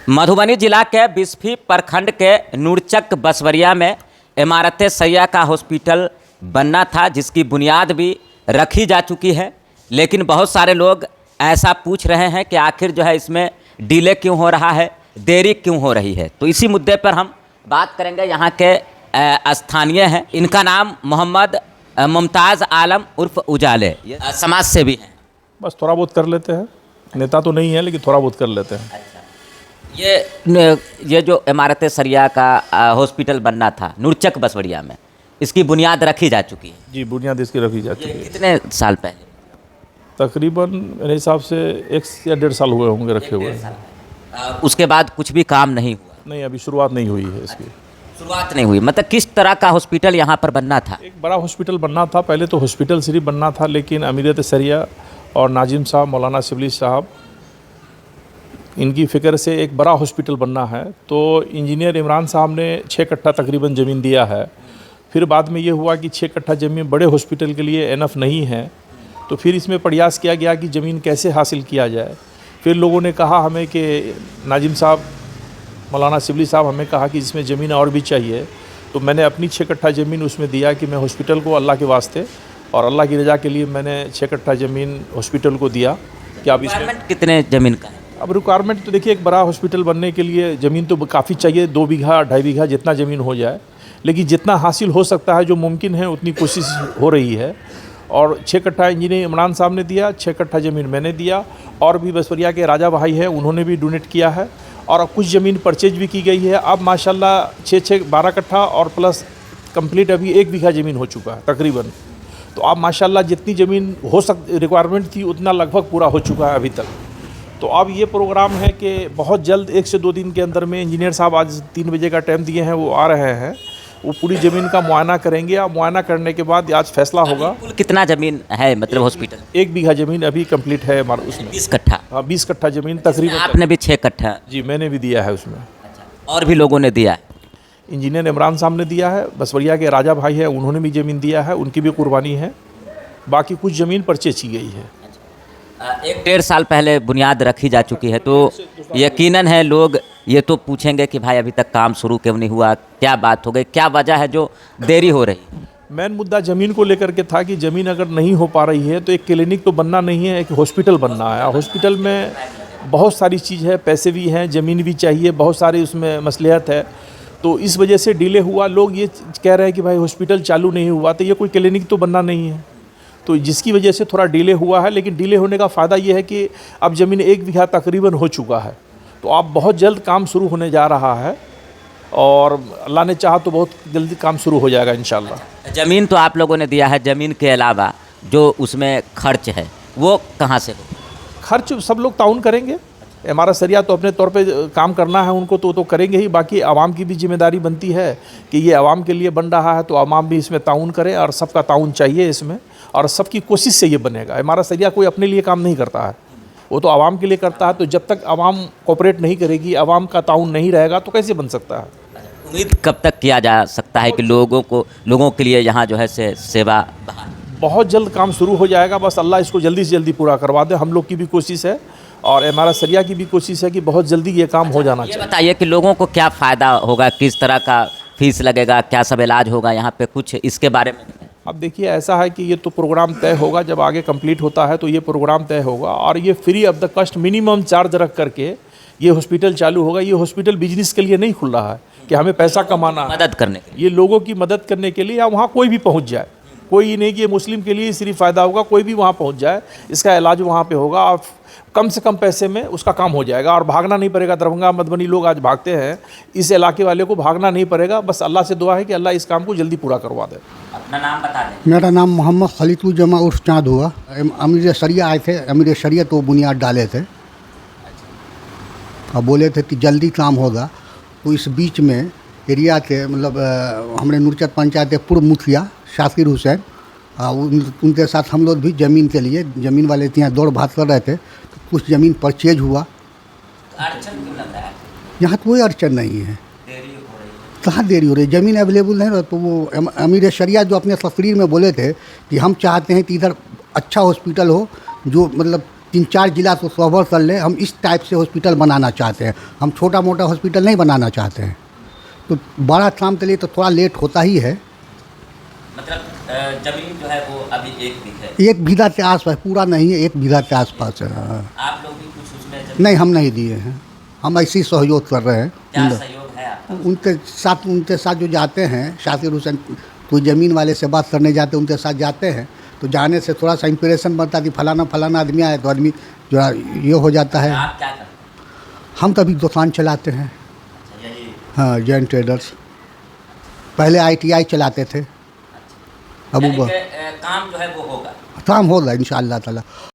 मधुबनी जिला के बिस्फी प्रखंड के नूरचक बसवरिया में इमारत सैया का हॉस्पिटल बनना था, जिसकी बुनियाद भी रखी जा चुकी है। लेकिन बहुत सारे लोग ऐसा पूछ रहे हैं कि आखिर जो है इसमें डिले क्यों हो रहा है, देरी क्यों हो रही है। तो इसी मुद्दे पर हम बात करेंगे। यहाँ के स्थानीय हैं, इनका नाम मोहम्मद मुमताज़ आलम उर्फ उजाले, समाज सेवी हैं। बस थोड़ा बहुत कर लेते हैं, नेता तो नहीं है लेकिन थोड़ा बहुत कर लेते हैं। अच्छा, ये जो इमारत सरिया का हॉस्पिटल बनना था नूरचक बसवरिया में, इसकी बुनियाद रखी जा चुकी है। जी, बुनियाद इसकी रखी जा चुकी है। कितने साल पहले? तकरीबन मेरे हिसाब से 1 या 1.5 साल हुए होंगे रखे हुए। उसके बाद कुछ भी काम नहीं हुआ? नहीं, अभी शुरुआत नहीं हुई है इसकी। शुरुआत नहीं हुई मतलब किस तरह का हॉस्पिटल यहाँ पर बनना था? एक बड़ा हॉस्पिटल बनना था। पहले तो हॉस्पिटल सिर्फ बनना था, लेकिन अमीरत सरिया और नाजिम साहब, मौलाना शिबली साहब, इनकी फ़िक्र से एक बड़ा हॉस्पिटल बनना है। तो इंजीनियर इमरान साहब ने 6 कट्ठा तकरीबन ज़मीन दिया है। फिर बाद में ये हुआ कि 6 कट्ठा ज़मीन बड़े हॉस्पिटल के लिए इनफ नहीं है, तो फिर इसमें प्रयास किया गया कि ज़मीन कैसे हासिल किया जाए। फिर लोगों ने कहा हमें कि नाजिम साहब, मौलाना शिबली साहब हमें कहा कि इसमें ज़मीन और भी चाहिए। तो मैंने अपनी 6 कट्ठा ज़मीन उसमें दिया कि मैं हॉस्पिटल को अल्लाह के वास्ते और अल्लाह की रज़ा के लिए मैंने 6 कट्ठा ज़मीन हॉस्पिटल को दिया कि आप इसमें। कितने ज़मीन का है? अब रिक्वायरमेंट तो देखिए, एक बड़ा हॉस्पिटल बनने के लिए ज़मीन तो काफ़ी चाहिए, 2 बीघा 2.5 बीघा जितना ज़मीन हो जाए। लेकिन जितना हासिल हो सकता है, जो मुमकिन है, उतनी कोशिश हो रही है। और 6 कट्ठा इंजीनियर इमरान साहब ने दिया, 6 कट्ठा ज़मीन मैंने दिया, और भी बसवरिया के राजा भाई हैं, उन्होंने भी डोनेट किया है। और कुछ ज़मीन परचेज भी की गई है। अब माशाल्लाह 12 कट्ठा और प्लस कंप्लीट अभी 1 बीघा ज़मीन हो चुका है तकरीबन। तो अब माशाल्लाह जितनी ज़मीन रिक्वायरमेंट थी उतना लगभग पूरा हो चुका है अभी तक। तो अब ये प्रोग्राम है कि बहुत जल्द 1 से 2 दिन के अंदर में इंजीनियर साहब आज 3 बजे का टाइम दिए हैं, वो आ रहे हैं। वो पूरी ज़मीन का मुआयना करेंगे और मुआयना करने के बाद आज फैसला होगा। कुल कितना ज़मीन है मतलब हॉस्पिटल? 1 बीघा ज़मीन अभी कंप्लीट है हमारा उसमें। 20 कट्ठा? हाँ, 20 कट्ठा ज़मीन तकरीबन। आपने भी 6 कट्ठा? जी, मैंने भी दिया है उसमें। और भी लोगों ने दिया है? इंजीनियर इमरान साहब ने दिया है, बसवरिया के राजा भाई हैं, उन्होंने भी ज़मीन दिया है, उनकी भी कुर्बानी है। बाकी कुछ ज़मीन परचेज की गई है। 1-1.5 साल पहले बुनियाद रखी जा चुकी है, तो यकीनन है लोग ये तो पूछेंगे कि भाई अभी तक काम शुरू क्यों नहीं हुआ, क्या बात हो गई, क्या वजह है जो देरी हो रही? मेन मुद्दा ज़मीन को लेकर के था कि ज़मीन अगर नहीं हो पा रही है तो एक क्लिनिक तो बनना नहीं है, एक हॉस्पिटल बनना है। हॉस्पिटल में बहुत सारी चीज़ है, पैसे भी हैं, ज़मीन भी चाहिए, बहुत सारी उसमें मसलियत है। तो इस वजह से डिले हुआ। लोग ये कह रहे हैं कि भाई हॉस्पिटल चालू नहीं हुआ, तो ये कोई क्लिनिक तो बनना नहीं है, तो जिसकी वजह से थोड़ा डिले हुआ है। लेकिन डिले होने का फ़ायदा ये है कि अब ज़मीन 1 बीघा तकरीबन हो चुका है, तो अब बहुत जल्द काम शुरू होने जा रहा है और अल्लाह ने चाहा तो बहुत जल्दी काम शुरू हो जाएगा इंशाल्लाह। ज़मीन तो आप लोगों ने दिया है, ज़मीन के अलावा जो उसमें खर्च है वो कहाँ से हो? खर्च सब लोग ताउन करेंगे। हमारा सरिया तो अपने तौर पे काम करना है उनको, तो करेंगे ही। बाकी आवाम की भी जिम्मेदारी बनती है कि ये आवाम के लिए बन रहा है, तो आवाम भी इसमें ताउन करे और सबका ताउन चाहिए इसमें, और सबकी कोशिश से ये बनेगा। हमारा सरिया कोई अपने लिए काम नहीं करता है, वो तो आवाम के लिए करता है। तो जब तक आवाम कोऑपरेट नहीं करेगी, आवाम का ताउन नहीं रहेगा, तो कैसे बन सकता है? उम्मीद कब तक किया जा सकता है कि लोगों के लिए यहाँ जो है से सेवा? बहुत जल्द काम शुरू हो जाएगा, बस अल्लाह इसको जल्दी से जल्दी पूरा करवा दे। हम लोग की भी कोशिश है और हमारा सरिया की भी कोशिश है कि बहुत जल्दी ये काम हो जाना चाहिए। बताइए कि लोगों को क्या फ़ायदा होगा, किस तरह का फीस लगेगा, क्या सब इलाज होगा यहाँ पे, कुछ इसके बारे में? अब देखिए, ऐसा है कि ये तो प्रोग्राम तय होगा जब आगे कंप्लीट होता है, तो ये प्रोग्राम तय होगा और ये free of the cost minimum charge रख करके ये हॉस्पिटल चालू होगा। ये हॉस्पिटल बिजनेस के लिए नहीं खुल रहा है कि हमें पैसा कमाना है, मदद करने के लिए, ये लोगों की मदद करने के लिए। या वहाँ कोई भी पहुँच जाए, कोई ये नहीं कि ये मुस्लिम के लिए सिर्फ फ़ायदा होगा, कोई भी वहाँ पहुँच जाए, इसका इलाज वहाँ पे होगा और कम से कम पैसे में उसका काम हो जाएगा और भागना नहीं पड़ेगा। दरभंगा मधुबनी लोग आज भागते हैं, इस इलाके वाले को भागना नहीं पड़ेगा। बस अल्लाह से दुआ है कि अल्लाह इस काम को जल्दी पूरा करवा दे। अपना नाम बता दें। मेरा नाम मोहम्मद खलीतुल-जमा उर्फ चाँद हुआ। अमीर सरिया आए थे, अमीर सरिया तो बुनियाद डाले थे और बोले थे कि जल्दी काम होगा। तो इस बीच में एरिया के मतलब हमारे नूरचक पंचायत के पूर्व मुखिया शाकिर हुसैन, उनके साथ हम लोग भी ज़मीन के लिए, ज़मीन वाले यहाँ दौड़ भाग कर रहे थे, तो कुछ ज़मीन परचेज हुआ। अड़चन क्यों लग रहा है? यहाँ कोई अड़चन नहीं है। कहाँ देरी हो रही है? ज़मीन अवेलेबल है ना। तो वो अमीर शरिया जो अपने तकरीर में बोले थे कि हम चाहते हैं कि इधर अच्छा हॉस्पिटल हो, जो मतलब 3-4 जिला तो स्वभर कर ले। हम इस टाइप से हॉस्पिटल बनाना चाहते हैं, हम छोटा मोटा हॉस्पिटल नहीं बनाना चाहते हैं। तो बड़ा काम के लिए तो थोड़ा लेट होता ही है। मतलब जमीन जो है वो अभी 1 बीघे 1 बीघा के आसपास, पूरा नहीं है, 1 बीघा के आसपास है। आप लोग भी कुछ उसमें जमीन नहीं, हम नहीं दिए हैं, हम ऐसे ही सहयोग कर रहे हैं। क्या सहयोग है आपका? उनके साथ जो जाते हैं, शाकिर हुसैन कोई ज़मीन वाले से बात करने जाते हैं, उनके साथ जाते हैं, तो जाने से थोड़ा सा इंप्रेशन बनता है, फलाना फलाना आदमी आए तो आदमी जो है ये हो जाता है। आप क्या करते हैं? हम तो अभी दुकान चलाते हैं। अच्छा, यही हाँ, जैन ट्रेडर्स। पहले ITI चलाते थे, अब यानी वो कि, काम जो है वो होगा। काम होगा इंशाअल्लाह ताला।